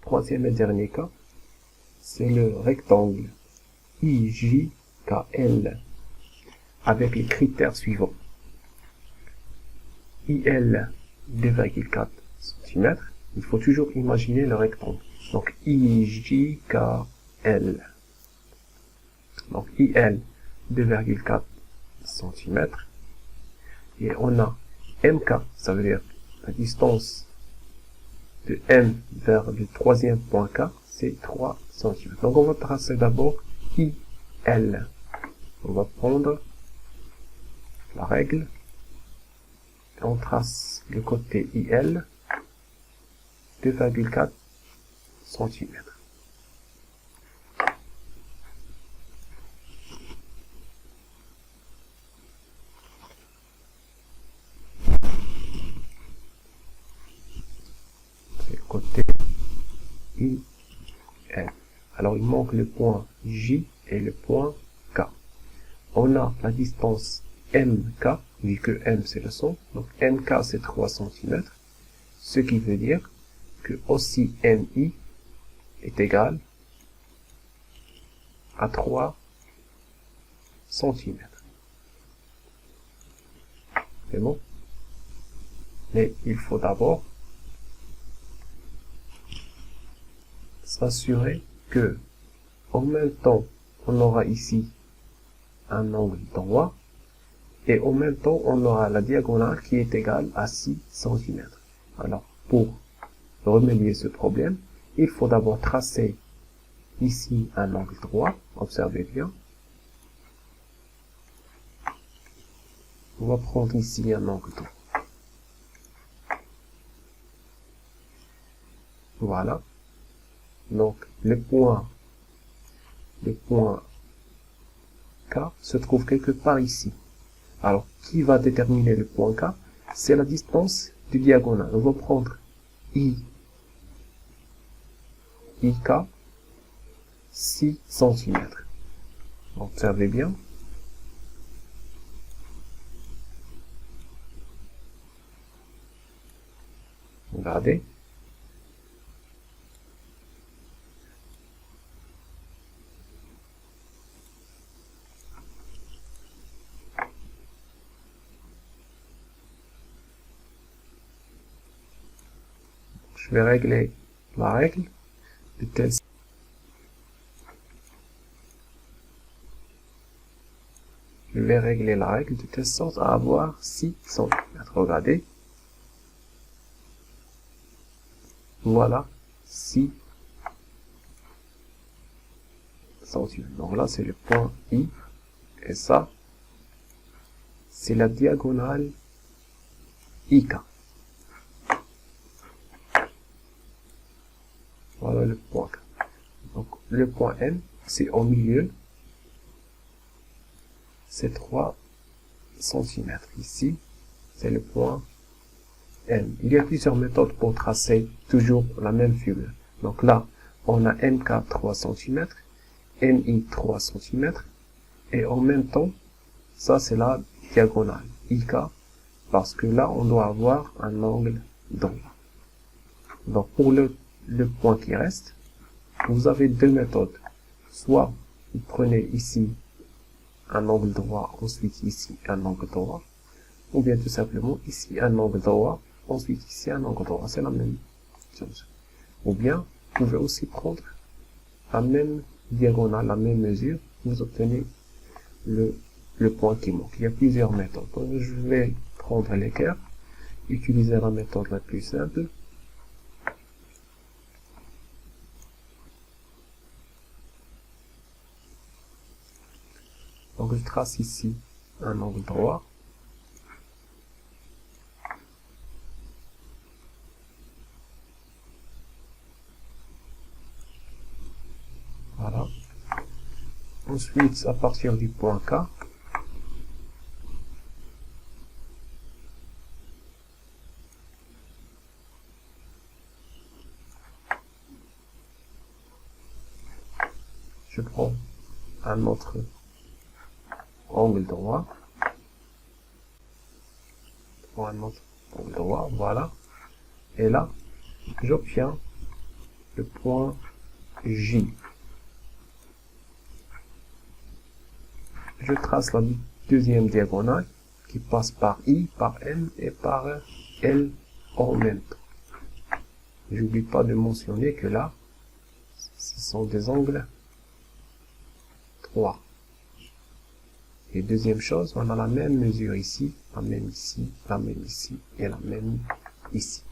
troisième et dernier cas, c'est le rectangle IJKL avec les critères suivants. IL 2,4 cm. Il faut toujours imaginer le rectangle. Donc IJKL. Donc IL 2,4 cm. Et on a MK, ça veut dire la distance de M vers le troisième point K, c'est 3 cm. Donc on va tracer d'abord IL. On va prendre la règle. On trace le côté IL, 2,4 cm. C'est le côté IL. Alors il manque le point J et le point K. On a la distance MK, vu que M c'est le centre, donc MK c'est 3 cm, ce qui veut dire que aussi MI est égal à 3 cm. C'est bon? Mais il faut d'abord s'assurer que en même temps on aura ici un angle droit et en même temps on aura la diagonale qui est égale à 6 cm. Alors pour remédier ce problème, il faut d'abord tracer ici un angle droit, observez bien. On va prendre ici un angle droit. Voilà. Donc le point K se trouve quelque part ici. Alors, qui va déterminer le point K? C'est la distance du diagonale. On va prendre IK 6 cm. Observez bien. Regardez. Je vais régler la règle de telle sorte. Je vais régler la règle de telle sorte à avoir 6 cm. Regardez. Voilà 6 cm. Donc là, c'est le point I. Et ça, c'est la diagonale IK. Voilà le point K. Donc le point M, c'est au milieu. C'est 3 cm. Ici, c'est le point M. Il y a plusieurs méthodes pour tracer toujours la même figure. Donc là, on a MK 3 cm, MI 3 cm, et en même temps, ça c'est la diagonale IK, parce que là, on doit avoir un angle droit. Donc pour le point qui reste, vous avez deux méthodes. Soit vous prenez ici un angle droit, ensuite ici un angle droit, ou bien tout simplement ici un angle droit, ensuite ici un angle droit. C'est la même chose. Ou bien, vous pouvez aussi prendre la même diagonale, la même mesure, vous obtenez le point qui manque. Il y a plusieurs méthodes. Donc, je vais prendre l'équerre, utiliser la méthode la plus simple. Donc je trace ici un angle droit. Voilà. Ensuite, à partir du point K, je prends un autre angle droit. Un autre angle droit, voilà. Et là, j'obtiens le point J. Je trace la deuxième diagonale qui passe par I, par M et par L en même temps. J'oublie pas de mentionner que là, ce sont des angles 3. Et deuxième chose, on a la même mesure ici, la même ici, la même ici et la même ici.